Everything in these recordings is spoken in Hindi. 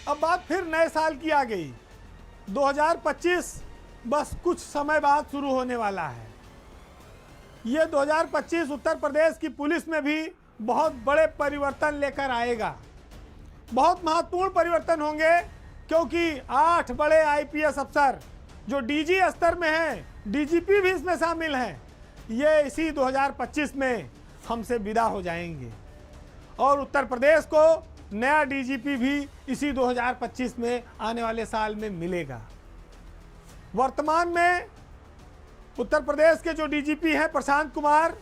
अब बात फिर नए साल की आ गई। 2025 बस कुछ समय बाद शुरू होने वाला है। ये 2025 उत्तर प्रदेश की पुलिस में भी बहुत बड़े परिवर्तन लेकर आएगा। बहुत महत्वपूर्ण परिवर्तन होंगे, क्योंकि 8 बड़े आईपीएस अफसर जो डीजी स्तर में हैं, डीजीपी भी इसमें शामिल हैं, ये इसी 2025 में हमसे विदा हो जाएंगे और उत्तर प्रदेश को नया डीजीपी भी इसी 2025 में आने वाले साल में मिलेगा। वर्तमान में उत्तर प्रदेश के जो डीजीपी हैं प्रशांत कुमार,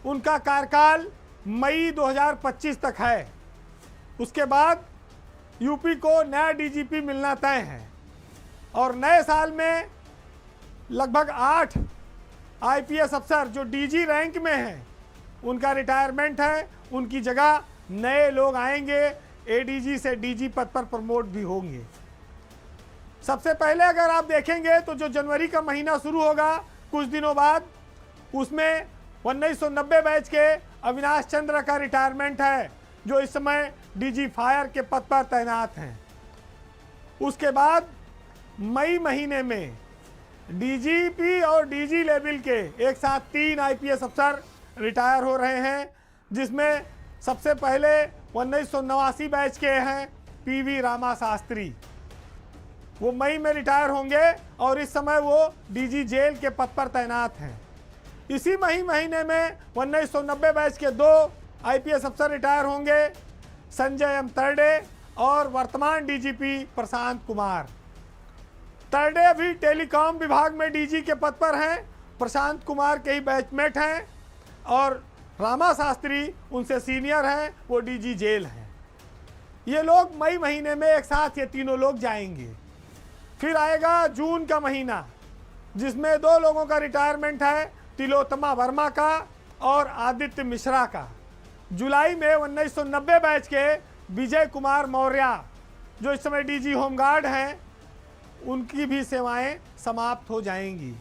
उनका कार्यकाल मई 2025 तक है। उसके बाद यूपी को नया डीजीपी मिलना तय है और नए साल में लगभग 8 आईपीएस अफसर जो डीजी रैंक में हैं, उनका रिटायरमेंट है। उनकी जगह नए लोग आएंगे, एडीजी से डीजी पद पर प्रमोट भी होंगे। सबसे पहले अगर आप देखेंगे तो जो जनवरी का महीना शुरू होगा कुछ दिनों बाद, उसमें 1990 बैच के अविनाश चंद्र का रिटायरमेंट है, जो इस समय डीजी फायर के पद पर तैनात हैं। उसके बाद मई महीने में डीजीपी और डीजी लेवल के एक साथ 3 आईपीएस अफसर रिटायर हो रहे हैं, जिसमें सबसे पहले 1989 बैच के हैं पीवी रामा शास्त्री। वो मई में रिटायर होंगे और इस समय वो डीजी जेल के पद पर तैनात हैं। इसी महीने में 1990 बैच के 2 आईपीएस अफसर रिटायर होंगे, संजय एम तरडे और वर्तमान डीजीपी प्रशांत कुमार। तरडे भी टेलीकॉम विभाग में डीजी के पद पर हैं, प्रशांत कुमार के ही बैचमेट हैं और रामा शास्त्री उनसे सीनियर हैं, वो डीजी जेल हैं। ये लोग मई महीने में एक साथ ये तीनों लोग जाएंगे। फिर आएगा जून का महीना, जिसमें 2 लोगों का रिटायरमेंट है, तिलोत्तमा वर्मा का और आदित्य मिश्रा का। जुलाई में 1990 बैच के विजय कुमार मौर्य, जो इस समय डीजी होमगार्ड हैं, उनकी भी सेवाएं समाप्त हो जाएंगी।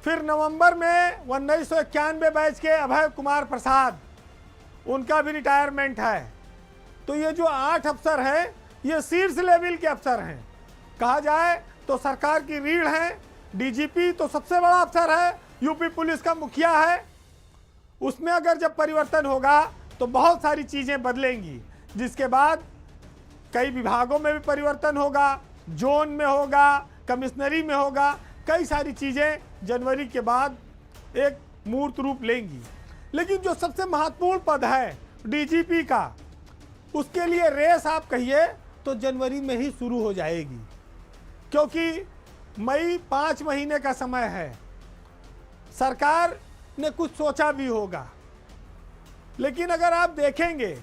फिर नवंबर में 1991 बैच के अभय कुमार प्रसाद, उनका भी रिटायरमेंट है। तो ये जो 8 अफसर हैं, ये शीर्ष लेवल के अफसर हैं। कहा जाए तो सरकार की रीढ़ है। डीजीपी तो सबसे बड़ा अफसर है, यूपी पुलिस का मुखिया है। उसमें अगर जब परिवर्तन होगा तो बहुत सारी चीज़ें बदलेंगी, जिसके बाद कई विभागों में भी परिवर्तन होगा, जोन में होगा, कमिश्नरी में होगा। कई सारी चीज़ें जनवरी के बाद एक मूर्त रूप लेंगी। लेकिन जो सबसे महत्वपूर्ण पद है डीजीपी का, उसके लिए रेस आप कहिए तो जनवरी में ही शुरू हो जाएगी, क्योंकि मई 5 महीने का समय है। सरकार ने कुछ सोचा भी होगा, लेकिन अगर आप देखेंगे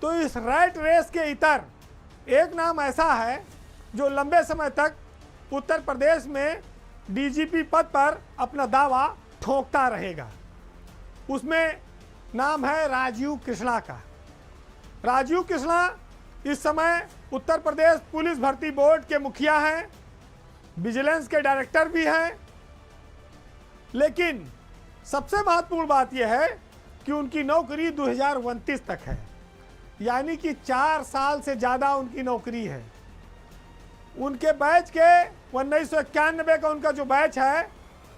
तो इस रैट रेस के इतर एक नाम ऐसा है जो लंबे समय तक उत्तर प्रदेश में डीजीपी पद पर अपना दावा ठोकता रहेगा। उसमें नाम है राजीव कृष्णा का। राजीव कृष्णा इस समय उत्तर प्रदेश पुलिस भर्ती बोर्ड के मुखिया हैं, विजिलेंस के डायरेक्टर भी हैं। लेकिन सबसे महत्वपूर्ण बात यह है कि उनकी नौकरी 2029 तक है, यानी कि 4 साल से ज़्यादा उनकी नौकरी है। उनके बैच के 1991 का उनका जो बैच है,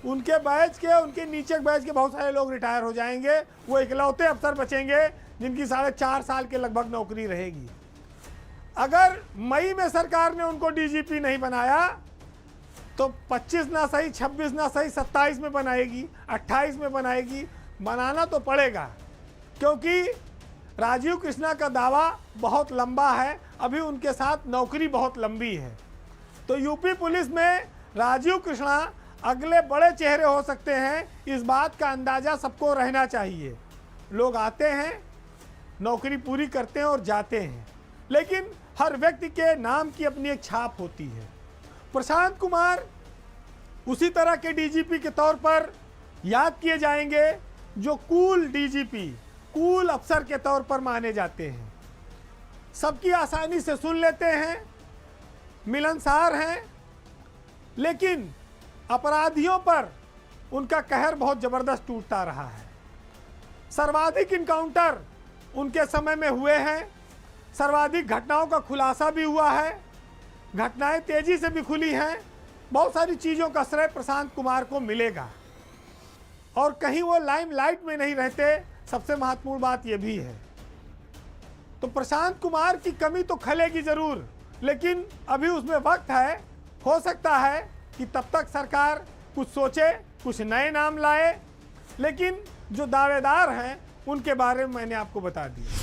उनके बैच के उनके नीचे बैच के बहुत सारे लोग रिटायर हो जाएंगे। वो इकलौते अफसर बचेंगे जिनकी 4.5 साल के लगभग नौकरी रहेगी। अगर मई में सरकार ने उनको डीजीपी नहीं बनाया तो 25 ना सही, 26 ना सही, 27 में बनाएगी, 28 में बनाएगी। बनाना तो पड़ेगा, क्योंकि राजीव कृष्णा का दावा बहुत लंबा है, अभी उनके साथ नौकरी बहुत लंबी है। तो यूपी पुलिस में राजीव कृष्णा अगले बड़े चेहरे हो सकते हैं, इस बात का अंदाज़ा सबको रहना चाहिए। लोग आते हैं, नौकरी पूरी करते हैं और जाते हैं, लेकिन हर व्यक्ति के नाम की अपनी एक छाप होती है। प्रशांत कुमार उसी तरह के डीजीपी के तौर पर याद किए जाएंगे जो कूल डीजीपी, कूल अफसर के तौर पर माने जाते हैं। सबकी आसानी से सुन लेते हैं, मिलनसार हैं, लेकिन अपराधियों पर उनका कहर बहुत ज़बरदस्त टूटता रहा है। सर्वाधिक इनकाउंटर उनके समय में हुए हैं। सर्वाधिक घटनाओं का खुलासा भी हुआ है, घटनाएं तेजी से भी खुली हैं। बहुत सारी चीज़ों का श्रेय प्रशांत कुमार को मिलेगा और कहीं वो लाइमलाइट में नहीं रहते, सबसे महत्वपूर्ण बात ये भी है। तो प्रशांत कुमार की कमी तो खलेगी ज़रूर, लेकिन अभी उसमें वक्त है। हो सकता है कि तब तक सरकार कुछ सोचे, कुछ नए नाम लाए, लेकिन जो दावेदार हैं उनके बारे में मैंने आपको बता दिया।